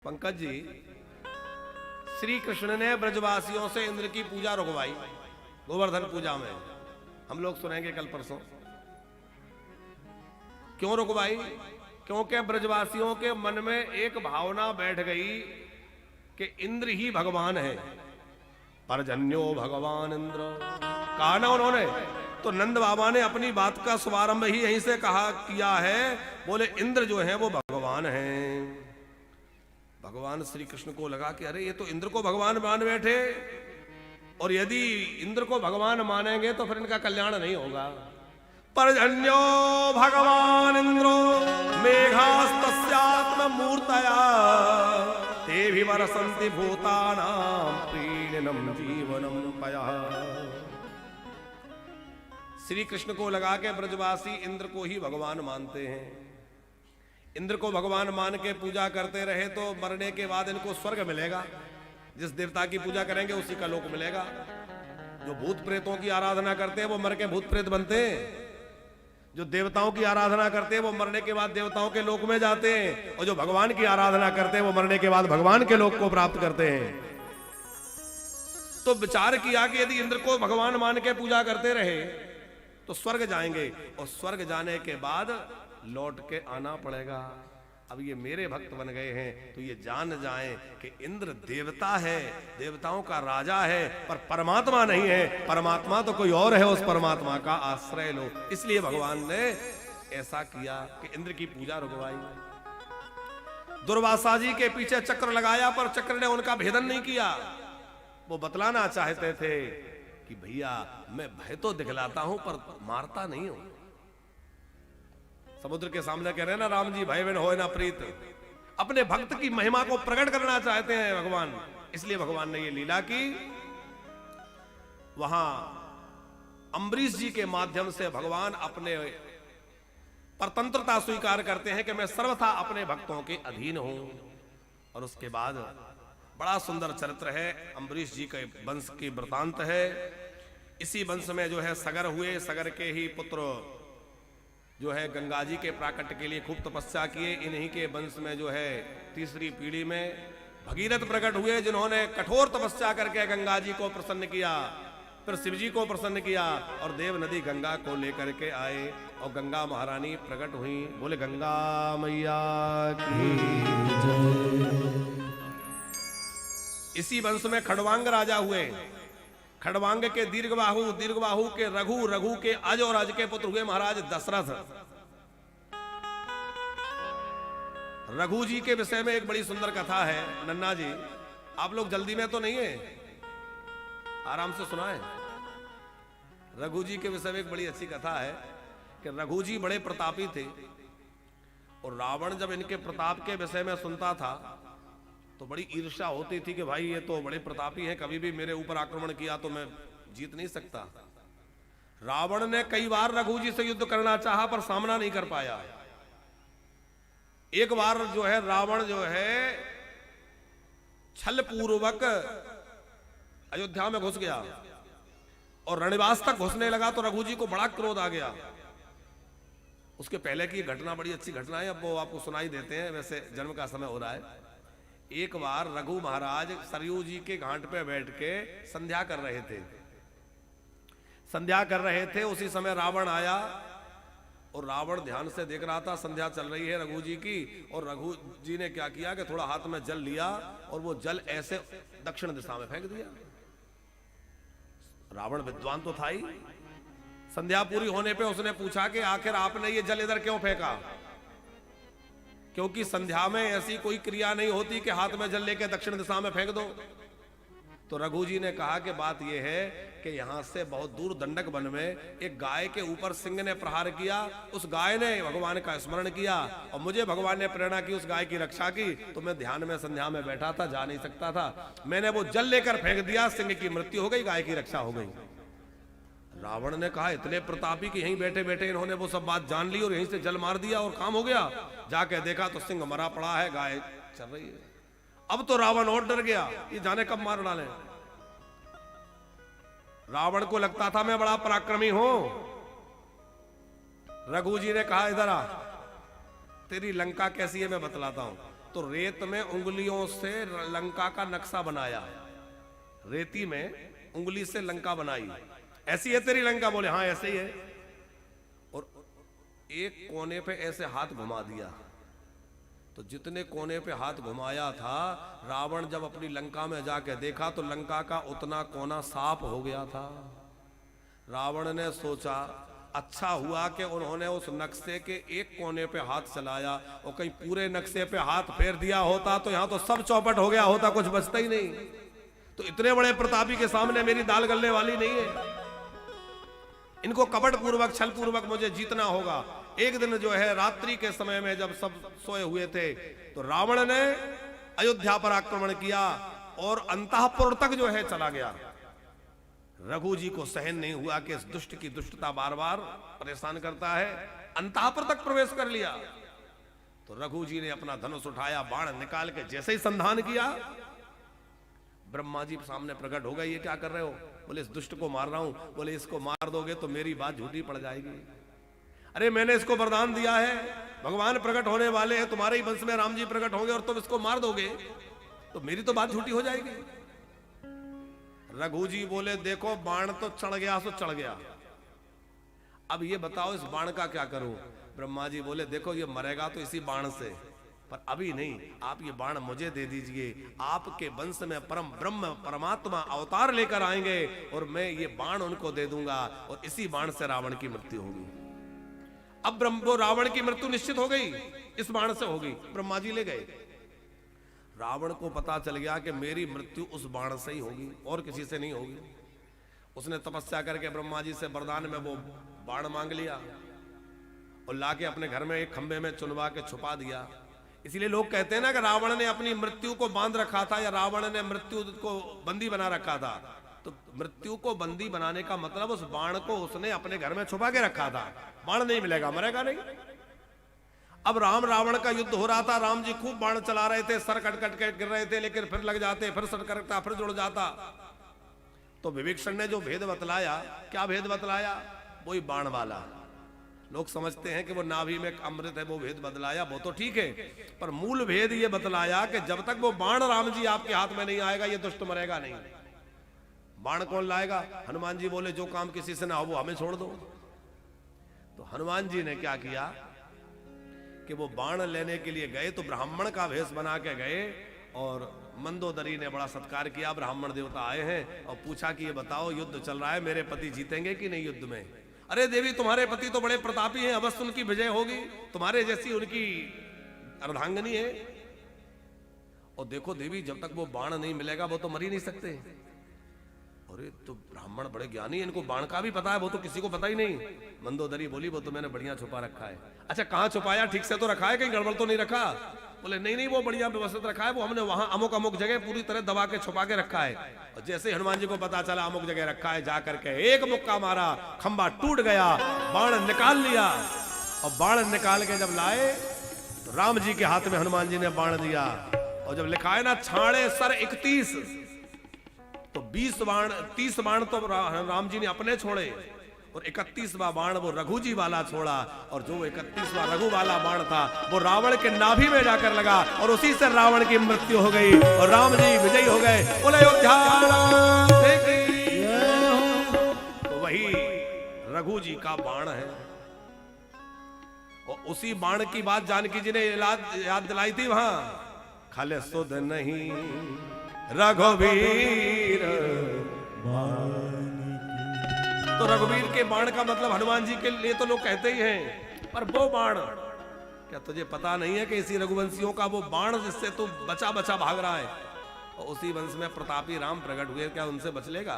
पंकज जी, श्री कृष्ण ने ब्रजवासियों से इंद्र की पूजा रुकवाई गोवर्धन पूजा में। हम लोग सुनेंगे कल परसों। क्यों रुकवाई? क्योंकि ब्रजवासियों के मन में एक भावना बैठ गई कि इंद्र ही भगवान है। परजन्यो भगवान इंद्र कहा ना उन्होंने, तो नंद बाबा ने अपनी बात का शुभारंभ ही यहीं से कहा किया है। बोले इंद्र जो है वो भगवान है। भगवान श्री कृष्ण को लगा कि अरे ये तो इंद्र को भगवान मान बैठे, और यदि इंद्र को भगवान मानेंगे तो फिर इनका कल्याण नहीं होगा। परजन्यो भगवान इंद्रो मेघास्तस्यात्म मूर्तया ते भी वरसन्ति भूतानां प्रीणनम जीवनम पया। श्री कृष्ण को लगा के ब्रजवासी इंद्र को ही भगवान मानते हैं। इंद्र को भगवान मान के पूजा करते रहे तो मरने के बाद इनको स्वर्ग मिलेगा। जिस देवता की पूजा करेंगे उसी का लोक मिलेगा। जो भूत प्रेतों की आराधना करते हैं वो मर के भूत प्रेत बनते हैं। जो देवताओं की आराधना करते हैं वो मरने के बाद देवताओं के लोक में जाते हैं, और जो भगवान की आराधना करते हैं वो मरने के बाद भगवान के लोक को प्राप्त करते हैं। तो विचार किया कि यदि इंद्र को भगवान मान के पूजा करते रहे तो स्वर्ग जाएंगे, और स्वर्ग जाने के बाद लौट के आना पड़ेगा। अब ये मेरे भक्त बन गए हैं तो ये जान जाएं कि इंद्र देवता है, देवताओं का राजा है, पर परमात्मा नहीं है। परमात्मा तो कोई और है, उस परमात्मा का आश्रय लो। इसलिए भगवान ने ऐसा किया कि इंद्र की पूजा रुकवाई। दुर्वासा जी के पीछे चक्र लगाया, पर चक्र ने उनका भेदन नहीं किया। वो बतलाना चाहते थे कि भैया मैं भय तो दिखलाता हूं पर मारता नहीं हूं। समुद्र के सामने कह रहे हैं ना राम जी, भय बिन होए ना प्रीत। अपने भक्त की महिमा को प्रकट करना चाहते हैं भगवान, इसलिए भगवान ने ये लीला की। वहां अम्बरीश जी के माध्यम से भगवान अपने परतंत्रता स्वीकार करते हैं कि मैं सर्वथा अपने भक्तों के अधीन हूं। और उसके बाद बड़ा सुंदर चरित्र है, अम्बरीश जी के वंश की वृतांत है। इसी वंश में जो है सगर हुए, सगर के ही पुत्र जो है गंगा जी के प्राकट्य के लिए खूब तपस्या किए। इन्हीं के वंश में जो है तीसरी पीढ़ी में भगीरथ प्रकट हुए, जिन्होंने कठोर तपस्या करके गंगा जी को प्रसन्न किया, फिर शिव जी को प्रसन्न किया, और देव नदी गंगा को लेकर के आए और गंगा महारानी प्रकट हुई। बोले गंगा मैया की जय। इसी वंश में खड़वांग राजा हुए। खड़वांग के दीर्घबाहु, दीर्घबाहु के रघु, रघु के अज, और अज के पुत्र हुए महाराज दशरथ। रघु जी के विषय में एक बड़ी सुंदर कथा है। नन्ना जी, आप लोग जल्दी में तो नहीं है, आराम से सुनाएं। रघु जी के विषय में एक बड़ी अच्छी कथा है कि रघु जी बड़े प्रतापी थे, और रावण जब इनके प्रताप के विषय में सुनता था तो बड़ी ईर्ष्या होती थी कि भाई ये तो बड़े प्रतापी हैं, कभी भी मेरे ऊपर आक्रमण किया तो मैं जीत नहीं सकता। रावण ने कई बार रघु जी से युद्ध करना चाहा पर सामना नहीं कर पाया। एक बार जो है रावण जो है छल पूर्वक अयोध्या में घुस गया और रणनिवास तक घुसने लगा, तो रघु जी को बड़ा क्रोध आ गया। उसके पहले की घटना बड़ी अच्छी घटना है, अब वो आपको सुनाई देते हैं, वैसे जन्म का समय हो रहा है। एक बार रघु महाराज सरयू जी के घाट पे बैठ के संध्या कर रहे थे। संध्या कर रहे थे, उसी समय रावण आया, और रावण ध्यान से देख रहा था संध्या चल रही है रघु जी की। और रघु जी ने क्या किया कि थोड़ा हाथ में जल लिया और वो जल ऐसे दक्षिण दिशा में फेंक दिया। रावण विद्वान तो था ही। संध्या पूरी होने पे उसने पूछा कि आखिर आपने ये जल इधर क्यों फेंका? क्योंकि संध्या में ऐसी कोई क्रिया नहीं होती कि हाथ में जल लेके दक्षिण दिशा में फेंक दो। तो रघु जी ने कहा कि बात यह है कि यहां से बहुत दूर दंडक वन में एक गाय के ऊपर सिंह ने प्रहार किया। उस गाय ने भगवान का स्मरण किया, और मुझे भगवान ने प्रेरणा की उस गाय की रक्षा की, तो मैं ध्यान में संध्या में बैठा था, जा नहीं सकता था। मैंने वो जल लेकर फेंक दिया, सिंह की मृत्यु हो गई, गाय की रक्षा हो गई। रावण ने कहा इतने प्रतापी कि यहीं बैठे बैठे इन्होंने वो सब बात जान ली और यहीं से जल मार दिया और काम हो गया। जाके देखा तो सिंह मरा पड़ा है, गाय चल रही है। अब तो रावण और डर गया, ये जाने कब मार डाले। रावण को लगता था मैं बड़ा पराक्रमी हूं। रघु जी ने कहा इधर आ, तेरी लंका कैसी है मैं बतलाता हूं। तो रेत में उंगलियों से लंका का नक्शा बनाया, रेती में उंगली से लंका बनाई। ऐसी है तेरी लंका? बोले हाँ ऐसे ही है। और एक कोने पे ऐसे हाथ घुमा दिया, तो जितने कोने पे हाथ घुमाया था, रावण जब अपनी लंका में जाके देखा तो लंका का उतना कोना साफ हो गया था। रावण ने सोचा अच्छा हुआ कि उन्होंने उस नक्शे के एक कोने पे हाथ चलाया, और कहीं पूरे नक्शे पे हाथ फेर दिया होता तो यहां तो सब चौपट हो गया होता, कुछ बचता ही नहीं। तो इतने बड़े प्रतापी के सामने मेरी दाल गलने वाली नहीं है। इनको कपट पूर्वक छल पूर्वक मुझे जीतना होगा। एक दिन जो है रात्रि के समय में जब सब सोए हुए थे, तो रावण ने अयोध्या पर आक्रमण किया और अंतःपुर तक जो है चला गया। रघु जी को सहन नहीं हुआ कि इस दुष्ट की दुष्टता बार बार परेशान करता है, अंतःपुर तक प्रवेश कर लिया। तो रघु जी ने अपना धनुष उठाया, बाण निकाल के जैसे ही संधान किया, ब्रह्मा जी सामने प्रकट हो गए। ये क्या कर रहे हो? बोले इस दुष्ट को मार रहा हूं। बोले इसको मार दोगे तो मेरी बात झूठी पड़ जाएगी। अरे मैंने इसको वरदान दिया है, भगवान प्रकट होने वाले हैं, तुम्हारे ही वंश में राम जी प्रकट होंगे और तुम इसको मार दोगे तो मेरी तो बात झूठी हो जाएगी। रघु जी बोले देखो बाण तो चढ़ गया सो चढ़ गया, अब ये बताओ इस बाण का क्या करूं? ब्रह्मा जी बोले देखो ये मरेगा तो इसी बाण से, पर अभी नहीं, आप ये बाण मुझे दे दीजिए। आपके वंश में परम ब्रह्म परमात्मा अवतार लेकर आएंगे और मैं ये बाण उनको दे दूंगा और इसी बाण से रावण की मृत्यु होगी। अब वो रावण की मृत्यु निश्चित हो गई, इस बाण से होगी। ब्रह्मा जी ले गए। रावण को पता चल गया कि मेरी मृत्यु उस बाण से ही होगी और किसी से नहीं होगी। उसने तपस्या करके ब्रह्मा जी से वरदान में वो बाण मांग लिया और लाके अपने घर में एक खंबे में चुनवा के छुपा दिया। इसीलिए लोग कहते हैं ना कि रावण ने अपनी मृत्यु को बांध रखा था या रावण ने मृत्यु को बंदी बना रखा था। तो मृत्यु को बंदी बनाने का मतलब उस बाण को उसने अपने घर में छुपा के रखा था। बाण नहीं मिलेगा, मरेगा नहीं। अब राम रावण का युद्ध हो रहा था, राम जी खूब बाण चला रहे थे, सर कट कट के गिर रहे थे, लेकिन फिर लग जाते, फिर सर कटता, फिर जुड़ जाता। तो विभीषण ने जो भेद बतलाया, क्या भेद बतलाया? वही बाण वाला। लोग समझते हैं कि वो नाभि में अमृत है, वो भेद बतलाया, वो तो ठीक है, पर मूल भेद ये बतलाया कि जब तक वो बाण राम जी आपके हाथ में नहीं आएगा ये दुष्ट मरेगा नहीं। बाण कौन लाएगा? हनुमान जी बोले जो काम किसी से ना हो वो हमें छोड़ दो। तो हनुमान जी ने क्या किया कि वो बाण लेने के लिए गए, तो ब्राह्मण का भेष बना के गए और मंदोदरी ने बड़ा सत्कार किया। ब्राह्मण देवता आए हैं और पूछा कि ये बताओ युद्ध चल रहा है, मेरे पति जीतेंगे कि नहीं युद्ध में? अरे देवी तुम्हारे पति तो बड़े प्रतापी हैं, अवश्य उनकी विजय होगी, तुम्हारे जैसी उनकी अर्धांगनी है। और देखो देवी जब तक वो बाण नहीं मिलेगा वो तो मर ही नहीं सकते। अरे तो ब्राह्मण बड़े ज्ञानी हैं, इनको बाण का भी पता है, वो तो किसी को पता ही नहीं। मंदोदरी बोली वो तो मैंने बढ़िया छुपा रखा है। अच्छा कहाँ छुपाया? ठीक से तो रखा है, कहीं गड़बड़ तो नहीं रखा? बोले नहीं नहीं वो बढ़िया व्यवस्थित रखा है, वो हमने वहां अमुक अमुक जगह पूरी तरह दबा के छुपा के रखा है। और जैसे हनुमान जी को पता चला अमुक जगह रखा है, जा करके एक मुक्का मारा, खंबा टूट गया, बाण निकाल लिया। और बाण निकाल के जब लाए तो राम जी के हाथ में हनुमान जी ने बाण दिया। और जब लिखा है ना छाड़े सर 31, तो 20 बाण 30 बाण तो राम जी ने अपने छोड़े और 31वां बाण वो रघु जी वाला छोड़ा। और जो 31वां रघु वाला बाण था वो रावण के नाभि में जाकर लगा और उसी से रावण की मृत्यु हो गई और राम जी विजयी हो गए। बोले अयोध्या तो वही रघु जी का बाण है। और उसी बाण की बात जानकी जी ने याद दिलाई थी वहां, खाले सुध नहीं रघुवीर। तो रघुवीर के बाण का मतलब हनुमान जी के लिए तो लोग कहते ही हैं, पर वो बाण क्या तुझे पता नहीं है कि इसी रघुवंशियों का वो बाण जिससे तू बचा बचा भाग रहा है, और उसी वंश में प्रतापी राम प्रकट हुए, क्या उनसे बच लेगा?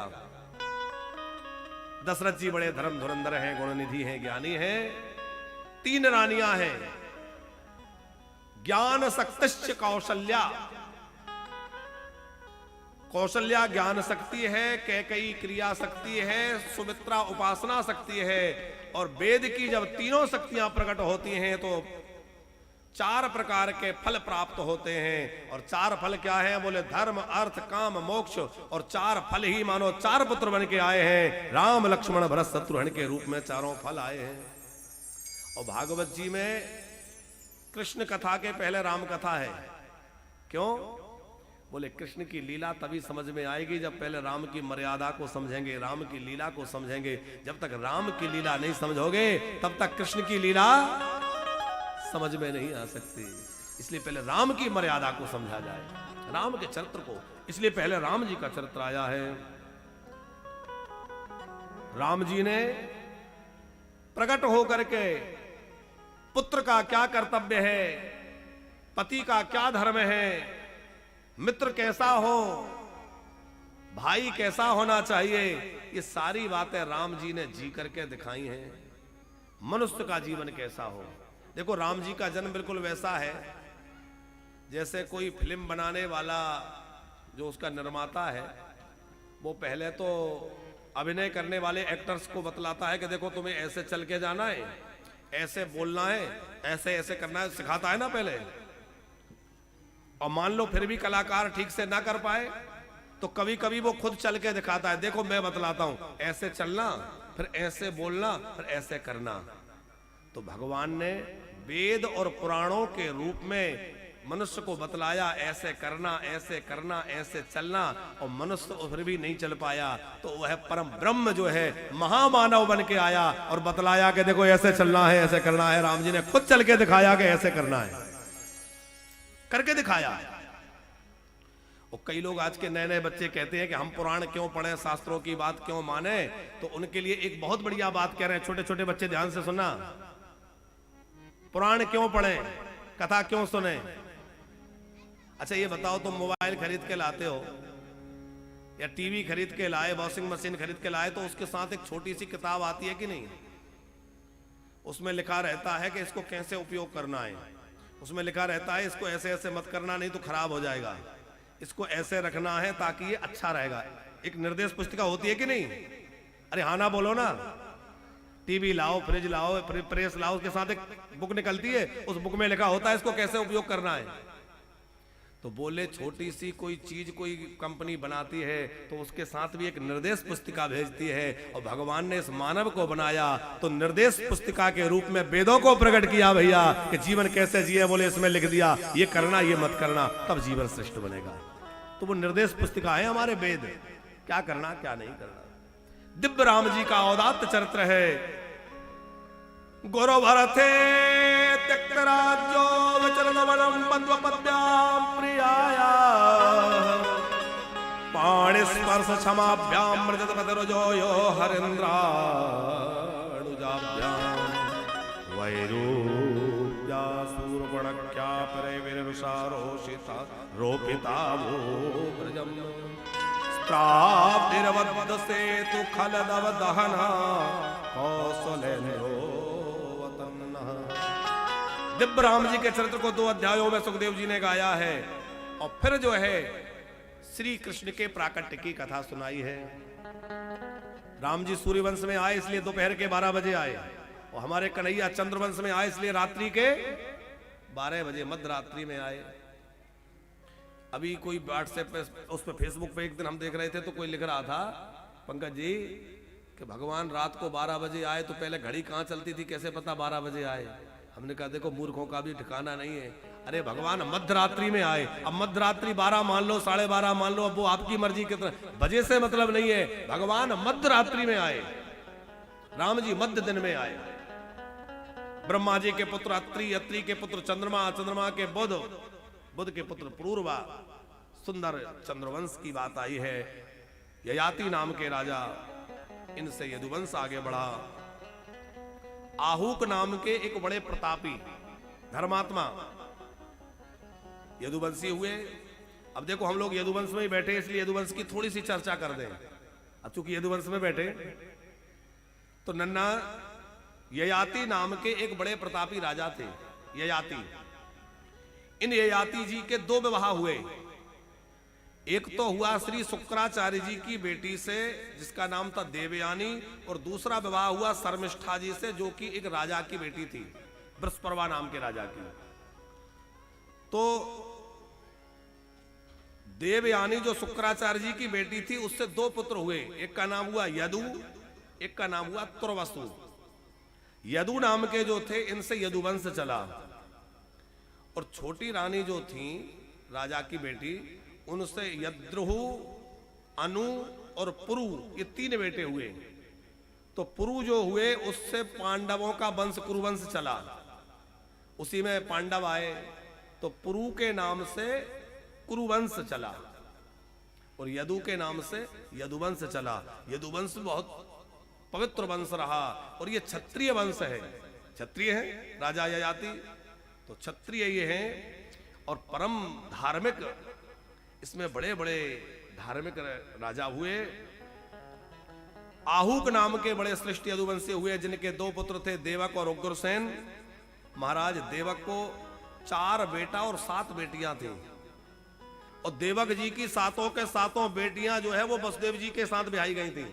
दशरथ जी बड़े धर्म धुरंधर हैं, गुणनिधि हैं, ज्ञानी हैं। 3 रानियां हैं, ज्ञान शक्तिश्च कौशल्या। कौशल्या ज्ञान शक्ति है, कैकेयी क्रिया शक्ति है, सुमित्रा उपासना शक्ति है। और वेद की जब तीनों शक्तियां प्रकट होती हैं तो 4 प्रकार के फल प्राप्त होते हैं। और 4 फल क्या हैं? बोले धर्म अर्थ काम मोक्ष। और 4 फल ही मानो 4 पुत्र बन के आए हैं, राम लक्ष्मण भरत शत्रुघ्न के रूप में 4 फल आए हैं। और भागवत जी में कृष्ण कथा के पहले राम कथा है। क्यों? बोले कृष्ण की लीला तभी समझ में आएगी जब पहले राम की मर्यादा को समझेंगे, राम की लीला को समझेंगे। जब तक राम की लीला नहीं समझोगे तब तक कृष्ण की लीला समझ में नहीं आ सकती। इसलिए पहले राम की मर्यादा को समझा जाए, राम के चरित्र को। इसलिए पहले राम जी का चरित्र आया है। राम जी ने प्रकट होकर के पुत्र का क्या कर्तव्य है, पति का क्या धर्म है, मित्र कैसा हो, भाई कैसा होना चाहिए, ये सारी बातें राम जी ने जी करके दिखाई हैं। मनुष्य का जीवन कैसा हो। देखो राम जी का जन्म बिल्कुल वैसा है जैसे कोई फिल्म बनाने वाला जो उसका निर्माता है वो पहले तो अभिनय करने वाले एक्टर्स को बतलाता है कि देखो तुम्हें ऐसे चल के जाना है, ऐसे बोलना है, ऐसे ऐसे करना है, सिखाता है ना पहले। और मान लो फिर भी कलाकार ठीक से ना कर पाए तो कभी कभी वो खुद चल के दिखाता है, देखो मैं बतलाता हूं, ऐसे चलना, फिर ऐसे बोलना, फिर ऐसे करना। तो भगवान ने वेद और पुराणों के रूप में मनुष्य को बतलाया, ऐसे करना, ऐसे करना, ऐसे चलना। और मनुष्य फिर भी नहीं चल पाया तो वह परम ब्रह्म जो है महामानव बन के आया और बतलाया कि देखो ऐसे चलना है, ऐसे करना है। राम जी ने खुद चल के दिखाया कि ऐसे करना है, करके दिखाया। और कई लोग आज के नए नए बच्चे कहते हैं कि हम पुराण क्यों पढ़े, शास्त्रों की बात क्यों माने। तो उनके लिए एक बहुत बढ़िया बात कह रहे हैं, छोटे छोटे बच्चे ध्यान से सुनना। पुराण क्यों पढ़े, कथा क्यों सुने। अच्छा ये बताओ, तुम मोबाइल खरीद के लाते हो या टीवी खरीद के लाए, वॉशिंग मशीन खरीद के लाए, तो उसके साथ एक छोटी सी किताब आती है कि नहीं? उसमें लिखा रहता है कि इसको कैसे उपयोग करना है, उसमें लिखा रहता है इसको ऐसे ऐसे मत करना नहीं तो खराब हो जाएगा, इसको ऐसे रखना है ताकि ये अच्छा रहेगा। एक निर्देश पुस्तिका होती है कि नहीं? अरे हाँ ना बोलो ना। टीवी लाओ, फ्रिज लाओ, प्रेस लाओ, उसके साथ एक बुक निकलती है, उस बुक में लिखा होता है इसको कैसे उपयोग करना है। तो बोले छोटी सी कोई चीज कोई कंपनी बनाती है तो उसके साथ भी एक निर्देश पुस्तिका भेजती है। और भगवान ने इस मानव को बनाया तो निर्देश पुस्तिका के रूप में वेदों को प्रकट किया भैया कि जीवन कैसे जिए। बोले इसमें लिख दिया ये करना ये मत करना, तब जीवन श्रेष्ठ बनेगा। तो वो निर्देश पुस्तिका है हमारे वेद, क्या करना क्या नहीं करना। दिव्य राम जी का औदात्त चरित्र है। गुरु भरते त्यक्तराज्यो विचरणवनं बन्ध्वपद्भ्यां प्रियाया पाणिस्पर्श क्षमाभ्यां मृजतपतिरुजो यो हरेन्द्राणुजाभ्यां वैरूप्या सूर्पणख्या परिविरुषारोषिता रोपिता वो ब्रजम् स्त्रावनिर्वद्ध सेतु खलदव दहना कौशलेन्द्रो दिव्य राम जी के चरित्र को 2 अध्यायों में सुखदेव जी ने गाया है। और फिर जो है श्री कृष्ण के प्राकट्य की कथा सुनाई है। राम जी सूर्यवंश में आए इसलिए दोपहर के 12 बजे आए, और हमारे कन्हैया चंद्रवंश में आए इसलिए रात्रि के 12 बजे मध्य रात्रि में आए। अभी कोई व्हाट्सएप पे, उस पे फेसबुक पे एक दिन हम देख रहे थे तो कोई लिख रहा था, पंकज जी कि भगवान रात को 12 बजे आए तो पहले घड़ी कहां चलती थी, कैसे पता 12 बजे आए। हमने कहा देखो मूर्खों का भी ठिकाना नहीं है। अरे भगवान मध्य रात्रि में आए, अब मध्य रात्रि 12 मान लो, 12:30 मान लो, अब वो आपकी मर्जी कितना बजे से मतलब नहीं है। भगवान मध्य रात्रि में आए, राम जी मध्य दिन में आए। ब्रह्मा जी के पुत्र अत्रि, अत्रि के पुत्र चंद्रमा, चंद्रमा के बुध, बुध के पुत्र पूर्वा। सुंदर चंद्रवंश की बात आई है। ययाति नाम के राजा, इनसे यदुवंश आगे बढ़ा। आहूक नाम के एक बड़े प्रतापी धर्मात्मा यदुवंशी हुए। अब देखो हम लोग यदुवंश में ही बैठे इसलिए यदुवंश की थोड़ी सी चर्चा कर दें। अब चूंकि यदुवंश में बैठे तो नन्ना ययाति नाम के एक बड़े प्रतापी राजा थे ययाति। इन ययाति जी के 2 विवाह हुए। एक तो हुआ श्री शुक्राचार्य जी की बेटी से जिसका नाम था देवयानी, और दूसरा विवाह हुआ शर्मिष्ठा जी से जो कि एक राजा की बेटी थी, बृहस्पति नाम के राजा की। तो देवयानी जो शुक्राचार्य जी की बेटी थी उससे 2 पुत्र हुए। एक का नाम हुआ यदु, एक का नाम हुआ तुर्वसु। यदु नाम के जो थे इनसे यदुवंश चला। और छोटी रानी जो थी राजा की बेटी, उनसे यद्रुहु, अनु और पुरु, ये 3 बेटे हुए। तो पुरु जो हुए उससे पांडवों का वंश कुरुवंश चला, उसी में पांडव आए, तो पुरु के नाम से कुरुवंश चला और यदु के नाम से यदुवंश चला। यदुवंश बहुत पवित्र वंश रहा और ये क्षत्रिय वंश है, क्षत्रिय है राजा ययाति, तो क्षत्रिय ये हैं और परम धार्मिक, इसमें बड़े बड़े धार्मिक राजा हुए। आहूक नाम के बड़े श्रेष्ठ यदुवंशी हुए, जिनके 2 पुत्र थे, देवक और उग्रसेन। महाराज देवक को 4 बेटा और 7 बेटियां थी, और देवक जी की 7 के 7 बेटियां जो है वो वसुदेव जी के साथ ब्याही गई थी।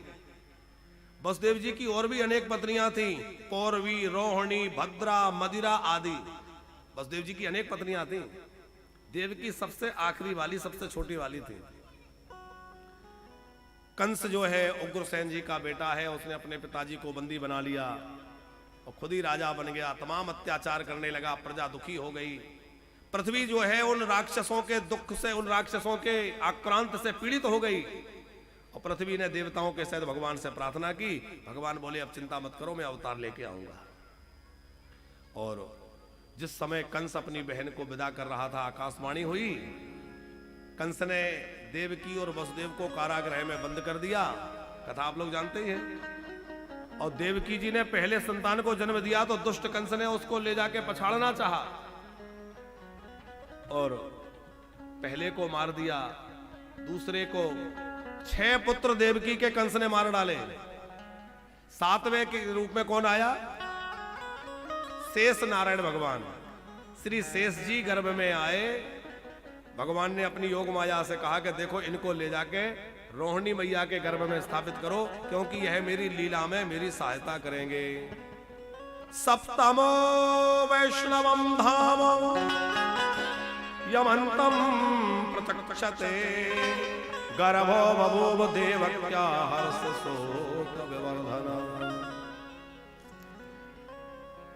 वसुदेव जी की और भी अनेक पत्नियां थी, पौरवी, रोहिणी, भद्रा, मदिरा आदि। वसुदेव जी की अनेक पत्नियां थी। देवकी सबसे आखिरी वाली, सबसे छोटी वाली थी। कंस जो है उग्रसेन जी का बेटा है, उसने अपने पिताजी को बंदी बना लिया और खुद ही राजा बन गया, तमाम अत्याचार करने लगा, प्रजा दुखी हो गई। पृथ्वी जो है उन राक्षसों के दुख से, उन राक्षसों के आक्रांत से पीड़ित हो गई, और पृथ्वी ने देवताओं के साथ भगवान से प्रार्थना की। भगवान बोले अब चिंता मत करो, मैं अवतार लेके आऊंगा। और जिस समय कंस अपनी बहन को विदा कर रहा था, आकाशवाणी हुई, कंस ने देवकी और वसुदेव को कारागृह में बंद कर दिया। कथा आप लोग जानते ही हैं। और देवकी जी ने पहले संतान को जन्म दिया तो दुष्ट कंस ने उसको ले जाके पछाड़ना चाहा और पहले को मार दिया, दूसरे को 6 पुत्र देवकी के कंस ने मार डाले। 7वें के रूप में कौन आया? शेष नारायण भगवान। श्री शेष जी गर्भ में आए। भगवान ने अपनी योग माया से कहा कि देखो इनको ले जाके रोहिणी मैया के गर्भ में स्थापित करो, क्योंकि यह मेरी लीला में मेरी सहायता करेंगे। सप्तमो वैष्णवम धाम यमंतम प्रचक्षते गर्भो बभूव देवक्या हर्ष शोक विवर्धन।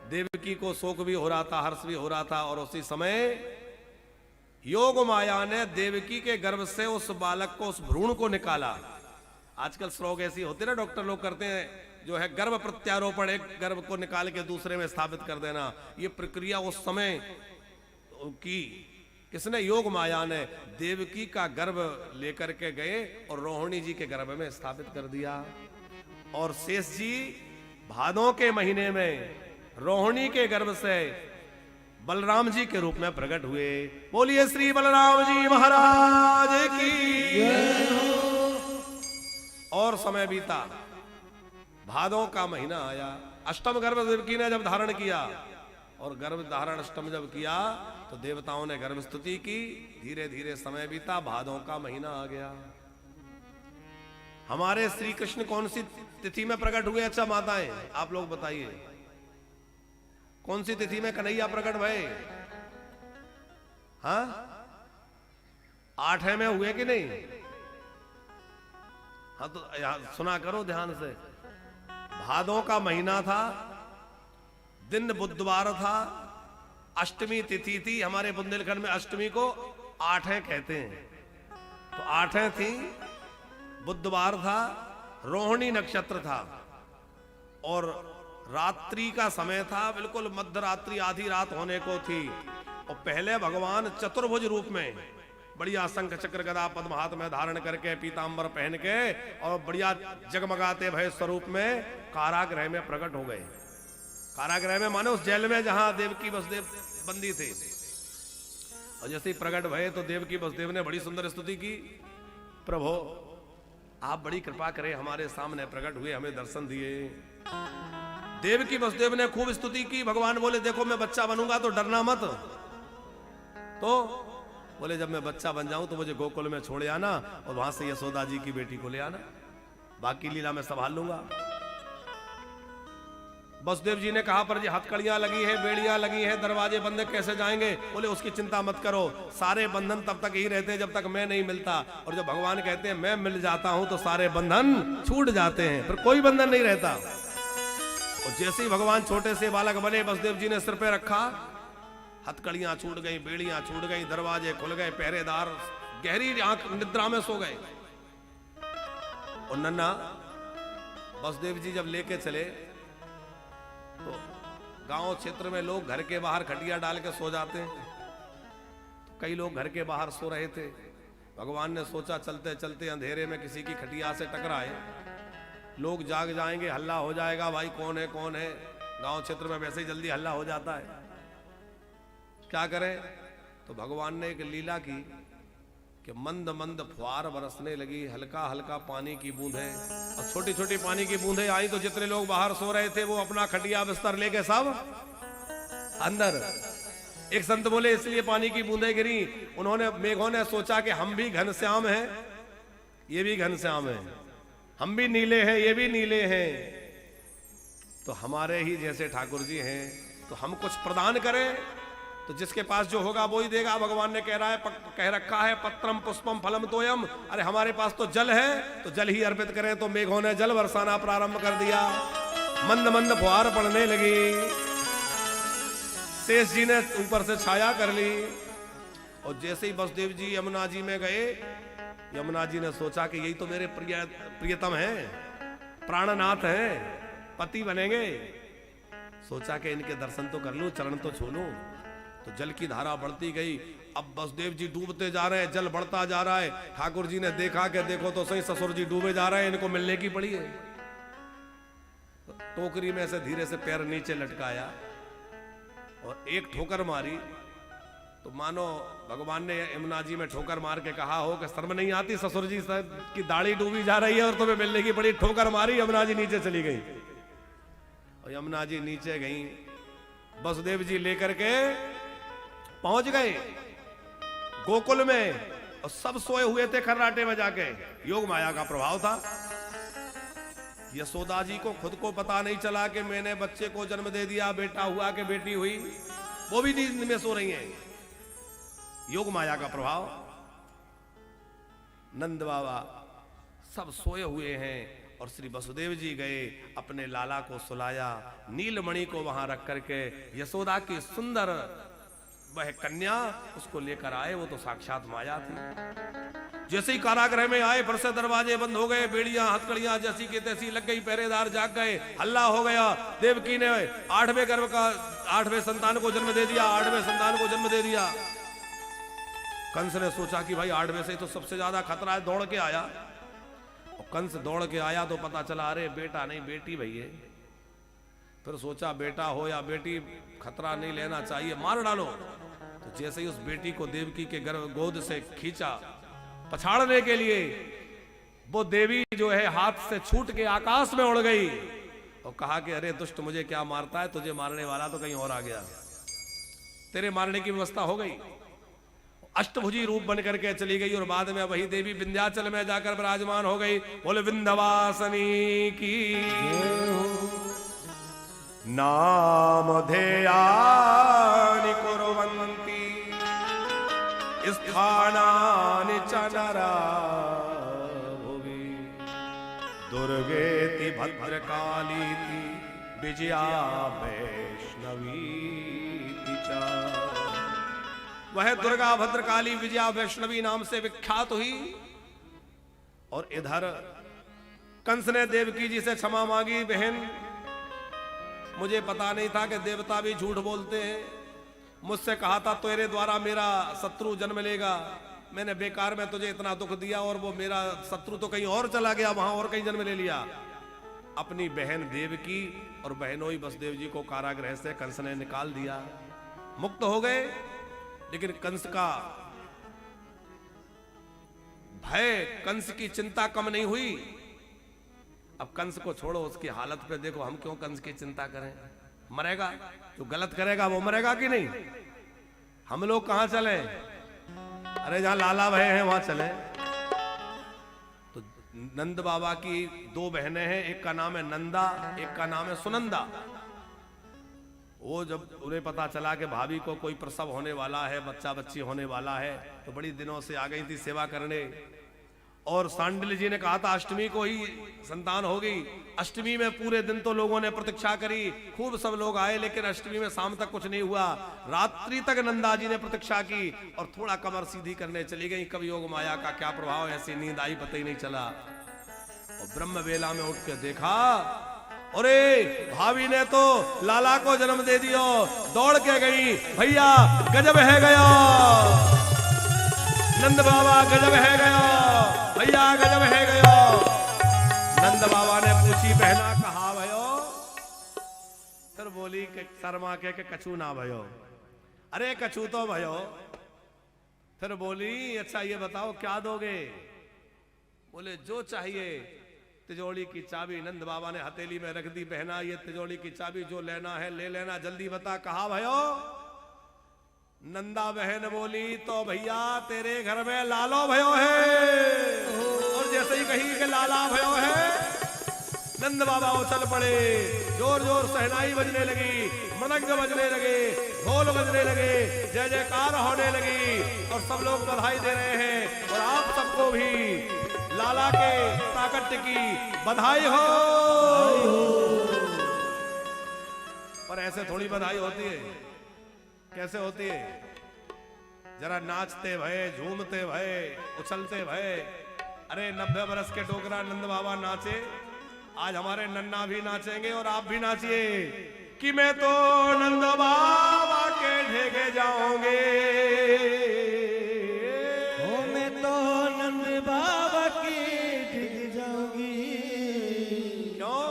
देवकी को शोक भी हो रहा था, हर्ष भी हो रहा था, और उसी समय योग माया ने देवकी के गर्भ से उस बालक को, उस भ्रूण को निकाला। आजकल श्लोक ऐसी होते ना, डॉक्टर लोग करते हैं, जो है गर्भ प्रत्यारोपण, एक गर्भ को निकाल के दूसरे में स्थापित कर देना। ये प्रक्रिया उस समय की किसने? योग माया ने देवकी का गर्भ लेकर के गए और रोहिणी जी के गर्भ में स्थापित कर दिया। और शेष जी भादों के महीने में रोहिणी के गर्भ से बलराम जी के रूप में प्रकट हुए। बोलिए श्री बलराम जी महाराज की। और समय बीता, भादों का महीना आया, अष्टम गर्भ देवकी ने जब धारण किया, और गर्भ धारण अष्टम जब किया तो देवताओं ने गर्भ स्तुति की। धीरे धीरे समय बीता, भादों का महीना आ गया। हमारे श्री कृष्ण कौन सी तिथि में प्रकट हुए? अच्छा माताएं आप लोग बताइए, कौन सी तिथि में कन्हैया प्रकट भये? हाँ, 8 में हुए कि नहीं? हाँ तो सुना करो ध्यान से। भादों का महीना था, दिन बुधवार था, अष्टमी तिथि थी। हमारे बुंदेलखंड में अष्टमी को 8 कहते हैं। तो 8 थी, बुधवार था, रोहिणी नक्षत्र था, और रात्रि का समय था, बिल्कुल मध्य रात्रि, आधी रात होने को थी। और पहले भगवान चतुर्भुज रूप में, बढ़िया शंख चक्र गदा पद्म हाथ में धारण करके, पीतांबर पहन के, और बढ़िया जगमगाते भय स्वरूप में कारागृह में प्रकट हो गए। कारागृह में माने उस जेल में जहां देवकी वसुदेव बंदी थे। और जैसे ही प्रकट भये तो देवकी वसुदेव ने बड़ी सुंदर स्तुति की, प्रभु आप बड़ी कृपा करें, हमारे सामने प्रकट हुए, हमें दर्शन दिए। देवकी वसुदेव ने खूब स्तुति की। भगवान बोले देखो मैं बच्चा बनूंगा तो डरना मत। तो बोले जब मैं बच्चा बन जाऊं तो मुझे गोकुल में छोड़ आना, और वहां से यशोदा जी की बेटी को ले आना, बाकी लीला मैं संभाल लूंगा। वसुदेव जी ने कहा पर जी हथकड़ियां लगी है, बेड़ियां लगी है, दरवाजे बंद, कैसे जाएंगे? बोले उसकी चिंता मत करो, सारे बंधन तब तक ही रहते हैं जब तक मैं नहीं मिलता, और जब भगवान कहते हैं मैं मिल जाता हूं तो सारे बंधन छूट जाते हैं, फिर कोई बंधन नहीं रहता। और जैसे ही भगवान छोटे से बालक बने, वसुदेव जी ने सिर पे रखा, हथकड़ियां छूट गई, बेड़ियां छूट गई, दरवाजे खुल गए, पहरेदार गहरी आंख निद्रा में सो गए। और नन्ना बसदेव जी जब लेके चले तो गांव क्षेत्र में लोग घर के बाहर खटिया डाल के सो जाते हैं। तो कई लोग घर के बाहर सो रहे थे। भगवान ने सोचा चलते चलते अंधेरे में किसी की खटिया से टकराए, लोग जाग जाएंगे, हल्ला हो जाएगा, भाई कौन है कौन है। गांव क्षेत्र में वैसे ही जल्दी हल्ला हो जाता है, क्या करें। तो भगवान ने एक लीला की कि मंद मंद फुहार बरसने लगी, हल्का हल्का पानी की बूंदें, और छोटी छोटी पानी की बूंदें आई तो जितने लोग बाहर सो रहे थे वो अपना खटिया बिस्तर लेके सब अंदर। एक संत बोले इसलिए पानी की बूंदें गिरी, उन्होंने मेघों ने सोचा कि हम भी घनश्याम हैं, ये भी घनश्याम है, हम भी नीले हैं, ये भी नीले हैं, तो हमारे ही जैसे ठाकुर जी हैं, तो हम कुछ प्रदान करें, तो जिसके पास जो होगा वो ही देगा। भगवान ने कह रखा है पत्रम पुष्पम फलम तोयम, अरे हमारे पास तो जल है तो जल ही अर्पित करें। तो मेघों ने जल बरसाना प्रारंभ कर दिया, मंद मंद फुहार पड़ने लगी, शेष जी ने ऊपर से छाया कर ली। और जैसे ही वसुदेव जी यमुना जी में गए, यमुना जी ने सोचा कि यही तो मेरे प्रियतम हैं, प्राणनाथ हैं, पति बनेंगे। सोचा कि इनके दर्शन तो कर लूं, चरण तो छू लूं। तो जल की धारा बढ़ती गई, अब वसुदेव जी डूबते जा रहे हैं, जल बढ़ता जा रहा है। ठाकुर जी ने देखा कि देखो तो सही ससुर जी डूबे जा रहे हैं, इनको मिलने की पड़ी है। तो टोकरी में से धीरे से पैर नीचे लटकाया और एक ठोकर मारी, तो मानो भगवान ने यमुना जी में ठोकर मार के कहा हो कि शर्म नहीं आती, ससुर जी की दाढ़ी डूबी जा रही है और तुम्हें मिलने की बड़ी। ठोकर मारी, यमुना जी नीचे चली गई। और यमुना जी नीचे गई, वसुदेव जी लेकर के पहुंच गए गोकुल में, और सब सोए हुए थे खर्राटे में जाके। योग माया का प्रभाव था। यशोदा जी को खुद को पता नहीं चला कि मैंने बच्चे को जन्म दे दिया, बेटा हुआ कि बेटी हुई, वो भी नींद में सो रही हैं। योग माया का प्रभाव। नंद बाबा सब सोए हुए हैं और श्री वसुदेव जी गए, अपने लाला को सुलाया, नीलमणि को वहां रख करके यशोदा की सुंदर वह कन्या उसको लेकर आए, वो तो साक्षात माया थी। जैसे ही कारागृह में आए, फिर से दरवाजे बंद हो गए, बेड़ियां हथकड़ियां जैसी की तैसी लग गई, पहरेदार जाग गए, हल्ला हो गया। देवकी ने 8वें गर्भ का 8वें संतान को जन्म दे दिया, 8वें संतान को जन्म दे दिया। कंस ने सोचा कि भाई 8वें से तो सबसे ज्यादा खतरा है, दौड़ के आया। और कंस दौड़ के आया तो पता चला अरे बेटा नहीं बेटी भैया। फिर सोचा बेटा हो या बेटी खतरा नहीं लेना चाहिए, मार डालो। तो जैसे ही उस बेटी को देवकी के गर्भ गोद से खींचा पछाड़ने के लिए, वो देवी जो है हाथ से छूट के आकाश में उड़ गई और कहा कि अरे दुष्ट मुझे क्या मारता है, तुझे मारने वाला तो कहीं और आ गया, तेरे मारने की व्यवस्था हो गई। अष्टभुजी रूप बन करके चली गई और बाद में वही देवी विंध्याचल में जाकर विराजमान हो गई। बोले विंध्यवासिनी की नाम धेयानि कुर्वन्ति स्थानानि च नरा भुवि दुर्गेति भद्रकालीति विजया वैष्णवीति च। वह दुर्गा भद्रकाली विजया वैष्णवी नाम से विख्यात हुई। और इधर कंस ने देवकी जी से क्षमा मांगी, बहन मुझे पता नहीं था कि देवता भी झूठ बोलते हैं, मुझसे कहा था तेरे द्वारा मेरा शत्रु जन्म लेगा, मैंने बेकार में तुझे इतना दुख दिया और वो मेरा शत्रु तो कहीं और चला गया, वहां और कहीं जन्म ले लिया। अपनी बहन देवकी और बहनोई वसुदेव जी को कारागृह से कंस ने निकाल दिया, मुक्त हो गए। लेकिन कंस का भय, कंस की चिंता कम नहीं हुई। अब कंस को छोड़ो, उसकी हालत पे देखो, हम क्यों कंस की चिंता करें, मरेगा, जो गलत करेगा वो मरेगा कि नहीं। हम लोग कहां चले, अरे जहां लाला भय हैं वहां चले। तो नंद बाबा की 2 बहनें हैं, एक का नाम है नंदा, एक का नाम है सुनंदा। वो जब उन्हें पता चला कि भाभी को कोई प्रसव होने वाला है, बच्चा बच्ची होने वाला है, तो बड़ी दिनों से आ गई थी सेवा करने। और सांडिल्य जी ने कहा था अष्टमी को ही संतान होगी। अष्टमी में पूरे दिन तो लोगों ने प्रतीक्षा करी, खूब सब लोग आए, लेकिन अष्टमी में शाम तक कुछ नहीं हुआ। रात्रि तक नंदा जी ने प्रतीक्षा की और थोड़ा कमर सीधी करने चली गई। कब योग माया का क्या प्रभाव, ऐसी नींद आई पता ही नहीं चला। और ब्रह्म वेला में उठ के देखा, अरे भाभी ने तो लाला को जन्म दे दियो। दौड़ के गई, भैया गजब है गया, नंद बाबा गजब है गया, भैया गजब है गया। नंद बाबा ने पूछी, बहना कहा भयो? फिर बोली कि शर्मा के कछू ना भयो। अरे कछू तो भयो। फिर बोली, अच्छा ये बताओ क्या दोगे? बोले जो चाहिए। तिजोरी की चाबी नंद बाबा ने हथेली में रख दी। बहना ये तिजोरी की चाबी, जो लेना है ले लेना, जल्दी बता कहा भयो? नंदा बहन बोली, तो भैया तेरे घर में लालो भयो है। और जैसे ही कही कि लाला भयो है, नंद बाबा उछल पड़े। जोर जोर सहनाई बजने लगी, मृदंग बजने लगे, ढोल बजने लगे, जय जयकार होने लगी और सब लोग बधाई दे रहे हैं। और आप सबको भी लाला के प्राकट्य की बधाई हो। पर ऐसे थोड़ी बधाई होती है, कैसे होती है? जरा नाचते भय, झूमते भय, उछलते भय। अरे 90 बरस के डोगरा नंद बाबा नाचे, आज हमारे नन्ना भी नाचेंगे और आप भी नाचिए कि मैं तो नंद बाबा के ढेगे जाऊंगे, ओ मैं तो नंद बाबा के ढेगे जाऊंगी। क्यों?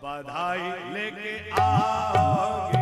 बधाई लेके आओगे,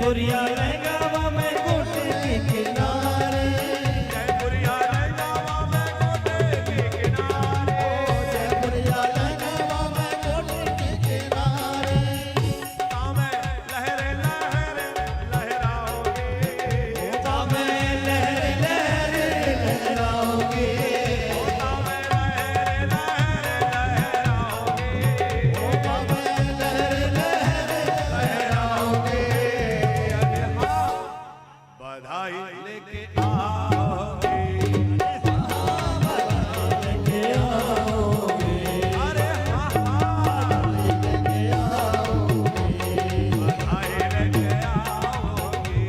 जयपुरिया लहंगावा में गोटे के किनारे, जयपुरिया लहंगावा में गोटे के किनारे, जयपुरिया लहंगावा में गोटे के किनारे, तामे लहरे लहरे लहराओगे, तामे लहरे लहरे लहराओगे, तामे लहरे लहरे लहराओगे, तामे लहरे लहरे लहराओगे। अरे हाँ, बधाई लेके आओगे, लेके आओगे, अरे हाँ हाँ, लेके आओगे, बधाई लेके आओगे,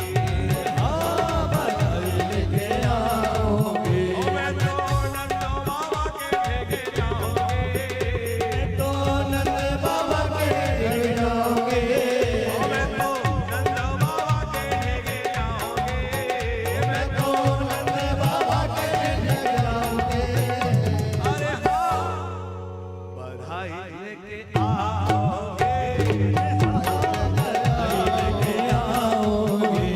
हाँ बधाई लेके आओगे। ओ मैं तो नंदो बाबा के ठेके जाओगे, तो नंद बाबा के घर जाओगे, ओ मैं तो नंदो बाबा के ठेके जाओगे, मैं तो नंद बाबा के घर जाओगे। अरे हाँ, बधाई लेके आओगे, बधाई लेके आओगे।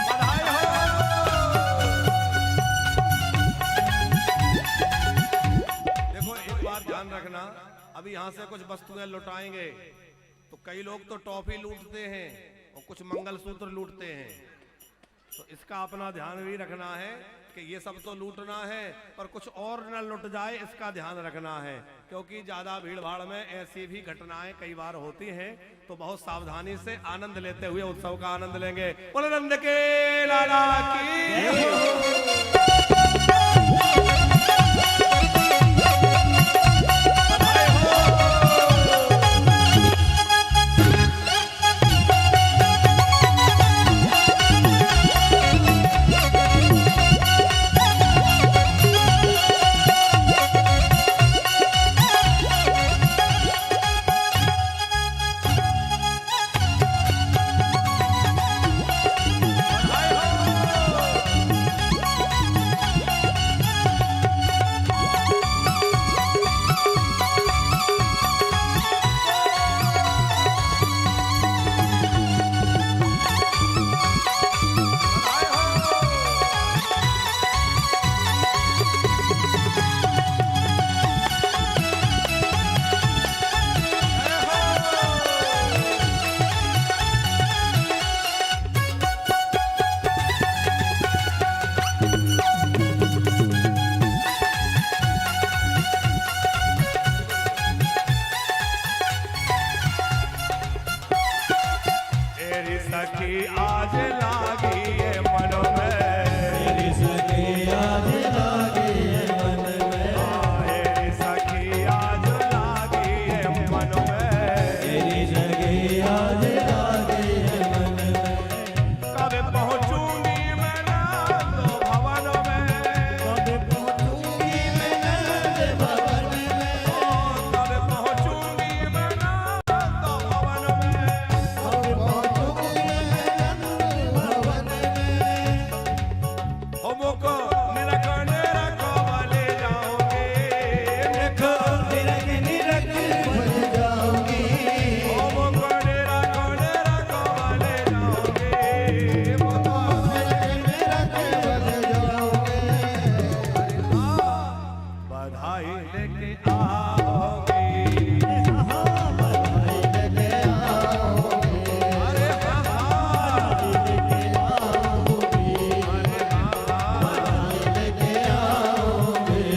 बधाई हो। देखो एक बात ध्यान रखना, अभी यहाँ से कुछ वस्तुएं लुटाएंगे तो कई लोग तो टॉफी लूटते हैं और कुछ मंगलसूत्र लूटते हैं, तो इसका अपना ध्यान भी रखना है कि ये सब तो लूटना है पर कुछ और न लुट जाए, इसका ध्यान रखना है, क्योंकि ज्यादा भीड़ भाड़ में ऐसी भी घटनाएं कई बार होती हैं, तो बहुत सावधानी से आनंद लेते हुए उत्सव का आनंद लेंगे। बोलो नंद के लाला की। तेरी सखी आज लागी है मन में, तेरी सखी आज लागी है मन में, तेरी सखी आज लागी है मन में, तेरी सखी आज लागी है मन में। कब पहुंचूंगी मैं नंद भवन में, कब पहुंचूंगी मैं नंद भवन में, कब पहुंचूंगी मैं नंद भवन में, कब पहुंचूंगी मैं नंद भवन में। हो मुको निरखने रखवाले जाओगे, देखो निरख निरख भूल जाओगी, हो मुको निरखने रखवाले जाओगे, मुको निरख निरख भूल जाओगे। बधाई लेके आओगे, हाँ बधाई लेके आओगे, अरे हाँ, लेके आओगी, अरे हाँ, बधाई लेके आओगे।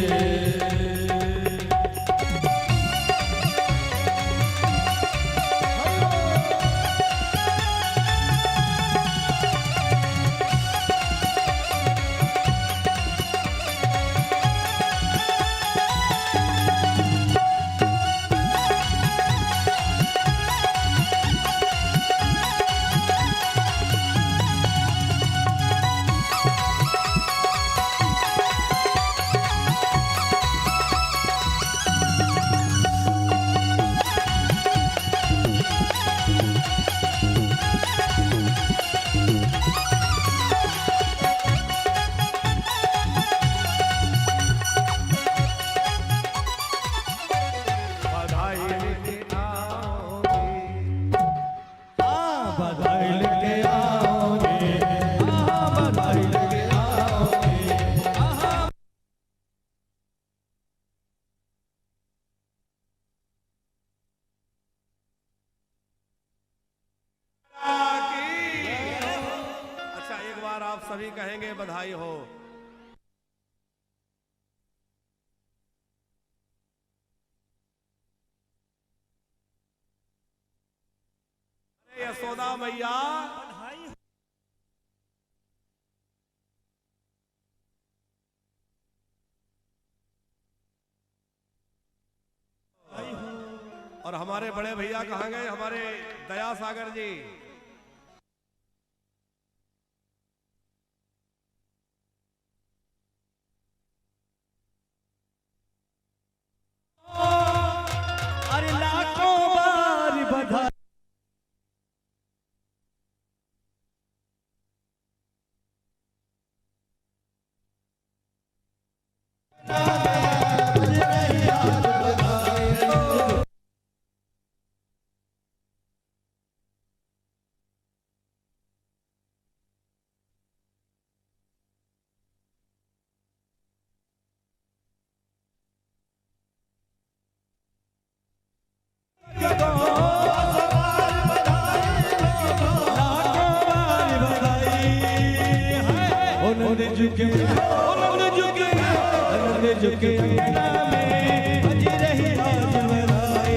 सभी कहेंगे बधाई हो। यशोदा मैया और हमारे बड़े भैया कहाँ गए, हमारे दया सागर जी। अरे लाखों बार बधाई। झुके अंगना में बज रही आज बधाई।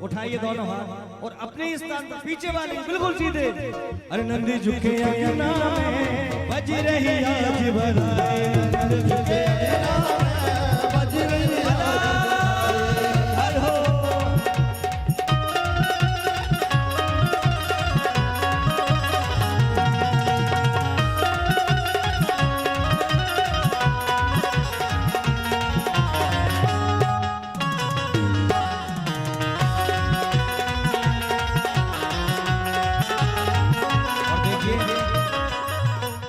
उठाइए दोनों हाथ और अपने स्थान पर पीछे वाले बिल्कुल सीधे। अरे नंदी झुके अंगना में बज रही आज बधाई। नंदी झुके अंगना में बज रही आज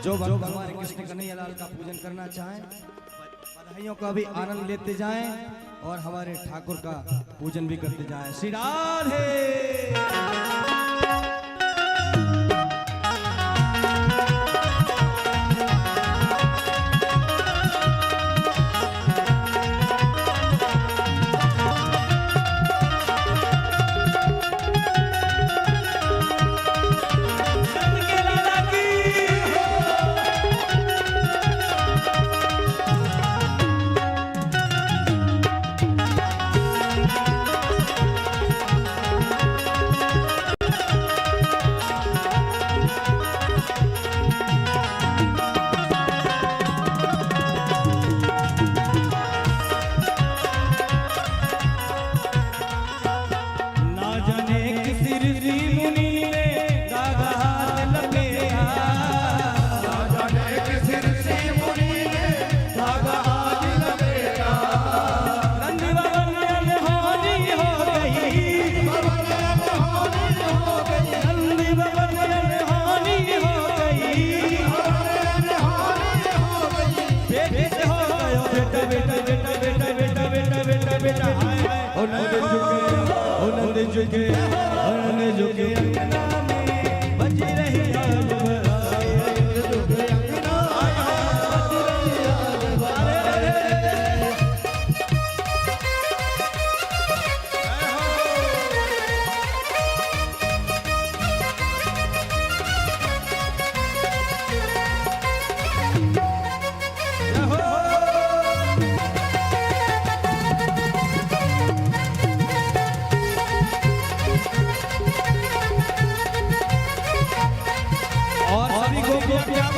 जो हमारे कृष्ण कन्हैया लाल का पूजन करना चाहें बधाइयों का भी आनंद लेते जाएं और हमारे ठाकुर का पूजन भी करते जाएं। श्री राधे। प्यार